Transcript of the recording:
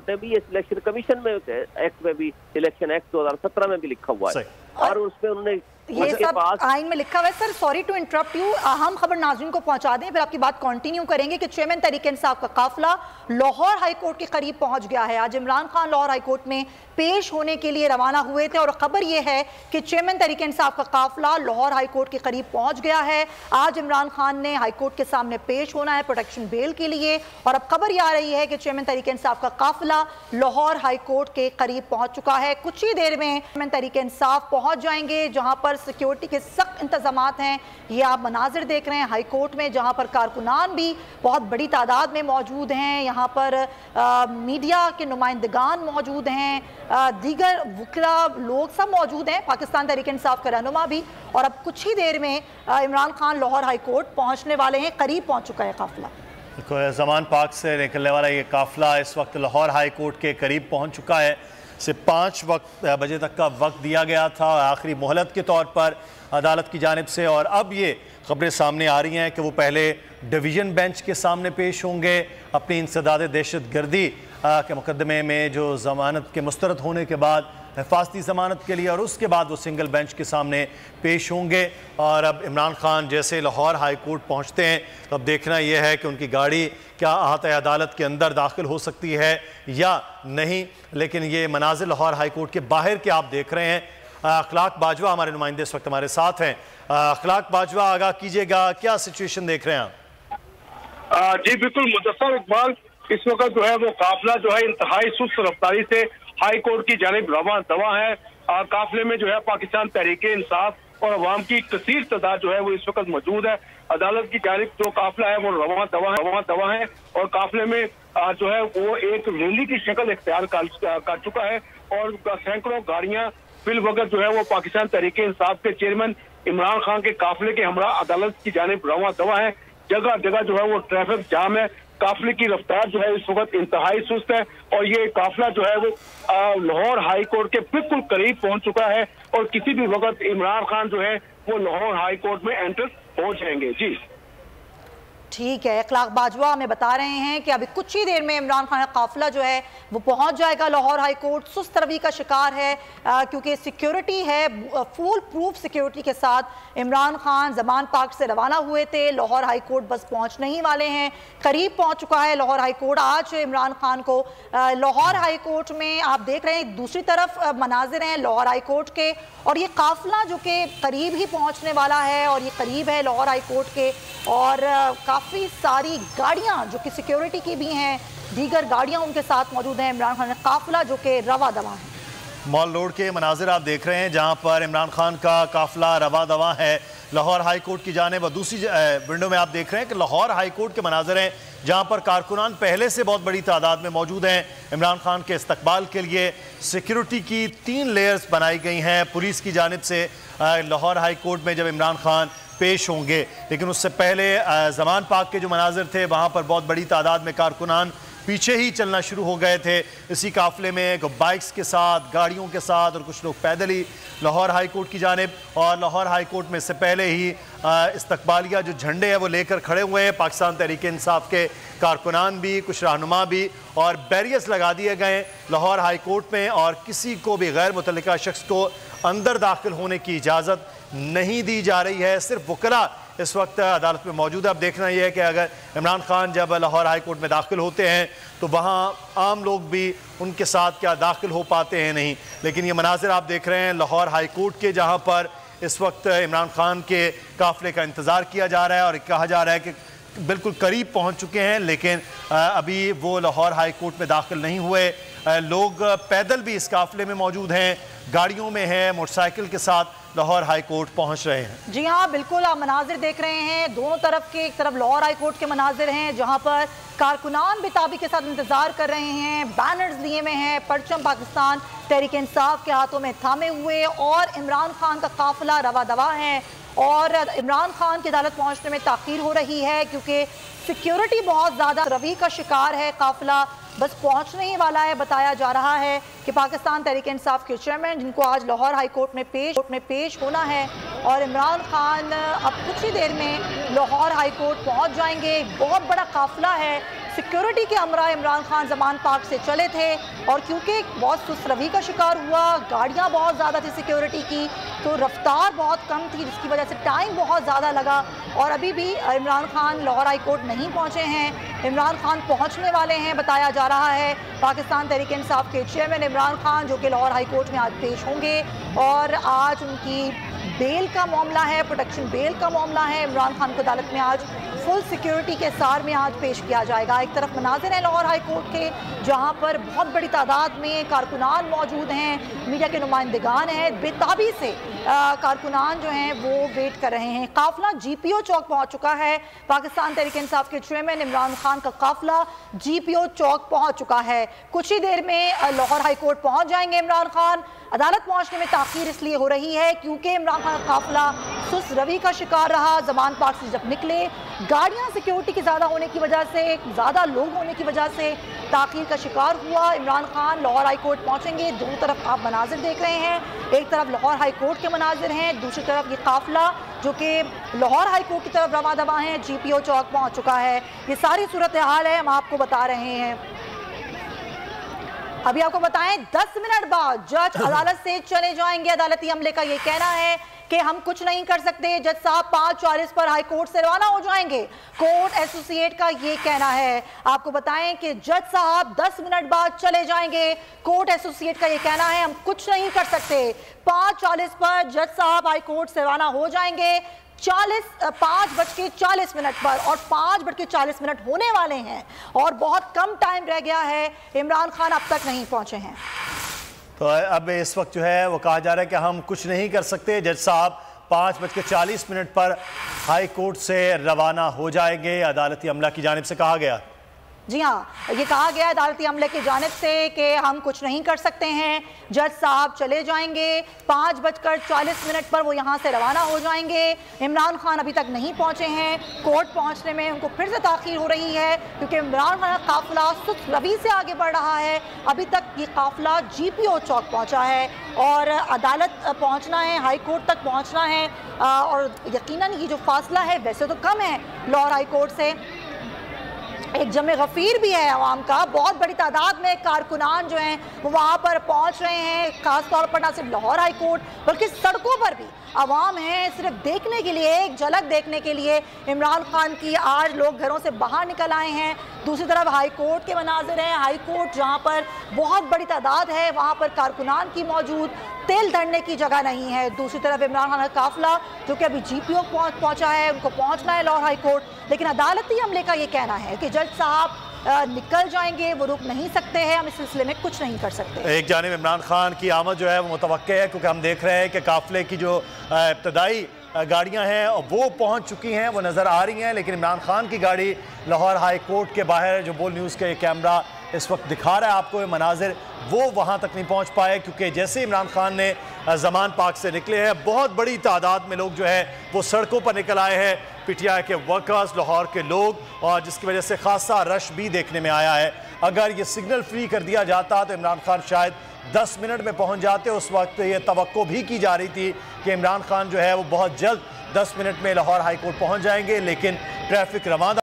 Court ने भी ये सिलेक्शन कमीशन में एक्ट में भी, इलेक्शन एक्ट 2017 में भी लिखा हुआ है, और उसमें उन्होंने ये सब आइन में लिखा हुआ है। Sir sorry to interrupt you, अहम खबर नाज़रीन को पहुंचा दें, फिर आपकी बात कंटिन्यू करेंगे कि चेयरमैन तहरीक इंसाफ का काफिला लाहौर हाई कोर्ट के करीब पहुंच गया है। आज इमरान खान लाहौर हाई कोर्ट में पेश होने के लिए रवाना हुए थे और खबर यह है कि चेयरमैन तहरीक इंसाफ का काफिला लाहौर हाई कोर्ट के करीब पहुंच गया है। आज इमरान खान ने हाई कोर्ट के सामने पेश होना है प्रोटेक्शन बेल के लिए, और अब खबर यह आ रही है कि चेयरमैन तहरीक इंसाफ का काफिला लाहौर हाई कोर्ट के करीब पहुंच चुका है। कुछ ही देर में चेयरमैन तहरीक इंसाफ पहुंच जाएंगे, जहां पर सिक्योरिटी के सख्त इंतजामात हैं। ये आप मनाजिर देख रहे हैं हाई कोर्ट में, जहां पर कारकुनान भी बहुत बड़ी तादाद में मौजूद हैं। यहाँ पर मीडिया के नुमाइंदगान मौजूद हैं, दीगर वकला लोग सब मौजूद हैं, पाकिस्तान तहरीक इंसाफ का रहनुमा भी। और अब कुछ ही देर में इमरान खान लाहौर हाई कोर्ट पहुंचने वाले हैं, करीब पहुंच चुका है काफिला। ज़मान पार्क से निकलने वाला ये काफिला इस वक्त लाहौर हाई कोर्ट के करीब पहुंच चुका है। सिर्फ 5 बजे तक का वक्त दिया गया था आखिरी मोहलत के तौर पर अदालत की जानिब से, और अब ये खबरें सामने आ रही हैं कि वो पहले डिवीज़न बेंच के सामने पेश होंगे अपनी इंसदाद दहशत गर्दी के मुकदमे में जो ज़मानत के मुस्तरद होने के बाद हिफाजती ज़मानत के लिए, और उसके बाद वो सिंगल बेंच के सामने पेश होंगे। और अब इमरान खान जैसे लाहौर हाई कोर्ट पहुँचते हैं तो अब देखना यह है कि उनकी गाड़ी क्या अहाता अदालत के अंदर दाखिल हो सकती है या नहीं। लेकिन ये मनाजिर लाहौर हाई कोर्ट के बाहर के आप देख रहे हैं। अखलाक बाजवा हमारे नुमाइंदे इस वक्त हमारे साथ हैं। अखलाक बाजवा, आगाह कीजिएगा, क्या सिचुएशन देख रहे हैं आप? जी बिल्कुल मुदस्सर इकबाल, इस वक्त जो है वो काफिला जो है इंतहाई सुस्त रफ्तारी से हाई कोर्ट की जानिब रवा दवा है। काफिले में जो है पाकिस्तान तहरीक इंसाफ और अवाम की कसीर तादाद जो है वो इस वक्त मौजूद है। अदालत की जानिब जो काफिला है वो रवा दवा है, और काफिले में जो है वो एक रैली की शक्ल इख्तियार कर चुका है, और सैकड़ों गाड़ियां फिल वक्त जो है वो पाकिस्तान तहरीक इंसाफ के चेयरमैन इमरान खान के काफिले के हमरा अदालत की जानिब रवा दवा है। जगह जगह जो है वो ट्रैफिक जाम है, काफिले की रफ्तार जो है इस वक्त इंतहाई सुस्त है, और ये काफिला जो है वो लाहौर हाई कोर्ट के बिल्कुल करीब पहुंच चुका है, और किसी भी वक्त इमरान खान जो है वो लाहौर हाई कोर्ट में एंटर हो जाएंगे। जी ठीक है, अखलाक बाजवा हमें बता रहे हैं कि अभी कुछ ही देर में इमरान खान का काफिला जो है वो पहुंच जाएगा लाहौर हाई कोर्ट। सुस्त रवि का शिकार है क्योंकि सिक्योरिटी है, फुल प्रूफ सिक्योरिटी के साथ इमरान खान ज़मान पार्क से रवाना हुए थे। लाहौर हाई कोर्ट बस पहुंचने ही वाले हैं, करीब पहुंच चुका है लाहौर हाई कोर्ट। आज इमरान खान को लाहौर हाई कोर्ट में आप देख रहे हैं, दूसरी तरफ मनाजिर हैं लाहौर हाई कोर्ट के, और ये काफिला जो कि करीब ही पहुँचने वाला है, और ये करीब है लाहौर हाई कोर्ट के, और काफ़ी सारी गाड़ियां जो कि सिक्योरिटी की भी हैं, दीगर गाड़ियां उनके साथ मौजूद हैं। इमरान खान का काफिला जो कि रवा दवा है। मॉल रोड के मनाजिर आप देख रहे हैं जहां पर इमरान खान का काफिला रवा दवा है लाहौर हाई कोर्ट की जानिब। और दूसरी विंडो में आप देख रहे हैं कि लाहौर हाई कोर्ट के मनाजिर हैं जहां पर कारकुनान पहले से बहुत बड़ी तादाद में मौजूद हैं। इमरान खान के इस्तकबाल के लिए सिक्योरिटी की 3 लेयर्स बनाई गई हैं पुलिस की जानिब से लाहौर हाई कोर्ट में जब इमरान खान पेश होंगे। लेकिन उससे पहले ज़मान पार्क के जो मनाजिर थे वहाँ पर बहुत बड़ी तादाद में कारकुनान पीछे ही चलना शुरू हो गए थे इसी काफिले में, बाइक्स के साथ, गाड़ियों के साथ, और कुछ लोग पैदल ही लाहौर हाई कोर्ट की जानिब। और लाहौर हाई कोर्ट में से पहले ही इस्तकबालिया जो झंडे हैं वो लेकर खड़े हुए हैं पाकिस्तान तहरीक इंसाफ के कारकुनान भी, कुछ रहनुमा भी, और बैरियर्स लगा दिए गए लाहौर हाई कोर्ट में, और किसी को भी गैर मुतल्लिका शख्स को अंदर दाखिल होने की इजाज़त नहीं दी जा रही है। सिर्फ वकला इस वक्त अदालत में मौजूद है। अब देखना यह है कि अगर इमरान खान जब लाहौर हाई कोर्ट में दाखिल होते हैं तो वहाँ आम लोग भी उनके साथ क्या दाखिल हो पाते हैं नहीं। लेकिन ये मनाजिर आप देख रहे हैं लाहौर हाई कोर्ट के, जहाँ पर इस वक्त इमरान खान के काफिले का इंतज़ार किया जा रहा है, और कहा जा रहा है कि बिल्कुल करीब पहुँच चुके हैं, लेकिन अभी वो लाहौर हाई कोर्ट में दाखिल नहीं हुए। लोग पैदल भी इस काफिले में मौजूद हैं, गाड़ियों में हैं, मोटरसाइकिल के साथ लाहौर हाई कोर्ट पहुंच रहे हैं। जी हाँ, बिल्कुल आप मनाजिर देख रहे हैं दोनों तरफ के। एक तरफ लाहौर हाई कोर्ट के मनाजिर हैं जहां पर कारकुनान बेताबी के साथ इंतजार कर रहे हैं, बैनर्स लिए हुए हैं, परचम पाकिस्तान तहरीक इंसाफ के हाथों में थामे हुए, और इमरान खान का काफिला रवा दवा है। और इमरान खान की अदालत पहुंचने में ताख़ीर हो रही है क्योंकि सिक्योरिटी बहुत ज़्यादा रवि का शिकार है। काफिला बस पहुंचने ही वाला है। बताया जा रहा है कि पाकिस्तान तहरीक इंसाफ के चेयरमैन, जिनको आज लाहौर हाई कोर्ट में पेश होना है, और इमरान खान अब कुछ ही देर में लाहौर हाई कोर्ट पहुंच जाएंगे। बहुत बड़ा काफिला है, सिक्योरिटी के अमरा इमरान खान जमान पार्क से चले थे और क्योंकि बहुत सुस्त रवि का शिकार हुआ, गाड़ियाँ बहुत ज़्यादा थी सिक्योरिटी की, तो रफ्तार बहुत कम थी जिसकी वजह से टाइम बहुत ज़्यादा लगा और अभी भी इमरान खान लाहौर हाई कोर्ट नहीं पहुँचे हैं। इमरान खान पहुँचने वाले हैं बताया जा रहा है। पाकिस्तान तहरीक इंसाफ के चेयरमैन इमरान खान जो कि लाहौर हाई कोर्ट में आज पेश होंगे और आज उनकी बेल का मामला है, प्रोटेक्शन बेल का मामला है। इमरान खान को अदालत में आज फुल सिक्योरिटी के सार में आज पेश किया जाएगा। एक तरफ मनाजिर हैं लाहौर हाई कोर्ट के जहां पर बहुत बड़ी तादाद में कारकुनान मौजूद हैं, मीडिया के नुमाइंदगान हैं, बेताबी से कारकुनान जो हैं वो वेट कर रहे हैं। काफिला GPO चौक पहुंच चुका है। पाकिस्तान तहरीक इंसाफ के चेयरमैन इमरान खान का काफिला GPO चौक पहुंच चुका है। कुछ ही देर में लाहौर हाई कोर्ट पहुंच जाएंगे इमरान खान। अदालत पहुंचने में ताख़ीर इसलिए हो रही है क्योंकि इमरान खान का काफिला सुस्त रवि का शिकार रहा। जमान पार्क से जब निकले, गाड़ियां सिक्योरिटी की ज़्यादा होने की वजह से, ज़्यादा लोग होने की वजह से ताख़ीर का शिकार हुआ। इमरान खान लाहौर हाई कोर्ट पहुंचेंगे। दोनों तरफ आप मनाजिर देख रहे हैं, एक तरफ लाहौर हाई कोर्ट के मनाजिर हैं, दूसरी तरफ ये काफिला जो कि लाहौर हाई कोर्ट की तरफ रवा दवा है, GPO चौक पहुँच चुका है। ये सारी सूरत हाल है, हम आपको बता रहे हैं। अभी आपको बताएं 10 मिनट बाद जज अदालत से चले जाएंगे। अदालती अमले का ये कहना है कि हम कुछ नहीं कर सकते। जज साहब 5:40 पर हाई कोर्ट से रवाना हो जाएंगे। कोर्ट एसोसिएट का ये कहना है। आपको बताएं कि जज साहब 10 मिनट बाद चले जाएंगे। कोर्ट एसोसिएट का ये कहना है हम कुछ नहीं कर सकते। 5:40 पर जज साहब हाई कोर्ट से रवाना हो जाएंगे। 5:40 पर और 5:40 होने वाले हैं और बहुत कम टाइम रह गया है। इमरान खान अब तक नहीं पहुंचे हैं। तो अब इस वक्त जो है वो कहा जा रहा है कि हम कुछ नहीं कर सकते। जज साहब 5:40 पर हाई कोर्ट से रवाना हो जाएंगे, अदालती अमला की जानिब से कहा गया। जी हाँ, ये कहा गया अदालती अमले की जानिब से कि हम कुछ नहीं कर सकते हैं। जज साहब चले जाएंगे। 5:40 पर वो यहाँ से रवाना हो जाएंगे। इमरान खान अभी तक नहीं पहुँचे हैं। कोर्ट पहुँचने में उनको फिर से ताख़ीर हो रही है क्योंकि इमरान खान का काफिला सुस्त रवि से आगे बढ़ रहा है। अभी तक ये काफिला GPO चौक पहुँचा है और अदालत पहुँचना है, हाई कोर्ट तक पहुँचना है। और यकीनन ये जो फासला है वैसे तो कम है लाहौर हाई कोर्ट से, एक जमे गफ़ीर भी है अवाम का। बहुत बड़ी तादाद में कारकुनान जो हैं वो वहाँ पर पहुँच रहे हैं। ख़ास तौर पर ना सिर्फ लाहौर हाई कोर्ट बल्कि सड़कों पर भी अवाम है सिर्फ देखने के लिए, एक झलक देखने के लिए इमरान खान की। आज लोग घरों से बाहर निकल आए हैं। दूसरी तरफ हाई कोर्ट के मनाजिर हैं। हाई कोर्ट जहाँ पर बहुत बड़ी तादाद है वहाँ पर कारकुनान की मौजूद, तेल धरने की जगह नहीं है। दूसरी तरफ इमरान खान का काफिला जो कि अभी GPO पहुँचा है, उनको पहुँचना है लाहौर हाई कोर्ट। लेकिन अदालती अमले का ये कहना है कि जज साहब निकल जाएंगे, वो रुक नहीं सकते हैं, हम इस सिलसिले में कुछ नहीं कर सकते। एक जानिब इमरान खान की आमद जो है वो मुतवक्के है क्योंकि हम देख रहे हैं कि काफिले की जो इब्तदाई गाड़ियां हैं वो पहुंच चुकी हैं, वो नज़र आ रही हैं, लेकिन इमरान खान की गाड़ी लाहौर हाई कोर्ट के बाहर जो बोल न्यूज़ का कैमरा इस वक्त दिखा रहा है आपको ये मनाजिर, वो वहाँ तक नहीं पहुँच पाए क्योंकि जैसे इमरान खान ने जमान पार्क से निकले हैं बहुत बड़ी तादाद में लोग जो है वो सड़कों पर निकल आए हैं। PTI के वर्कर्स, लाहौर के लोग, और जिसकी वजह से खासा रश भी देखने में आया है। अगर ये सिग्नल फ्री कर दिया जाता तो इमरान खान शायद 10 मिनट में पहुंच जाते। उस वक्त ये तवक्को भी की जा रही थी कि इमरान खान जो है वो बहुत जल्द 10 मिनट में लाहौर हाई कोर्ट पहुंच जाएंगे, लेकिन ट्रैफिक रवाना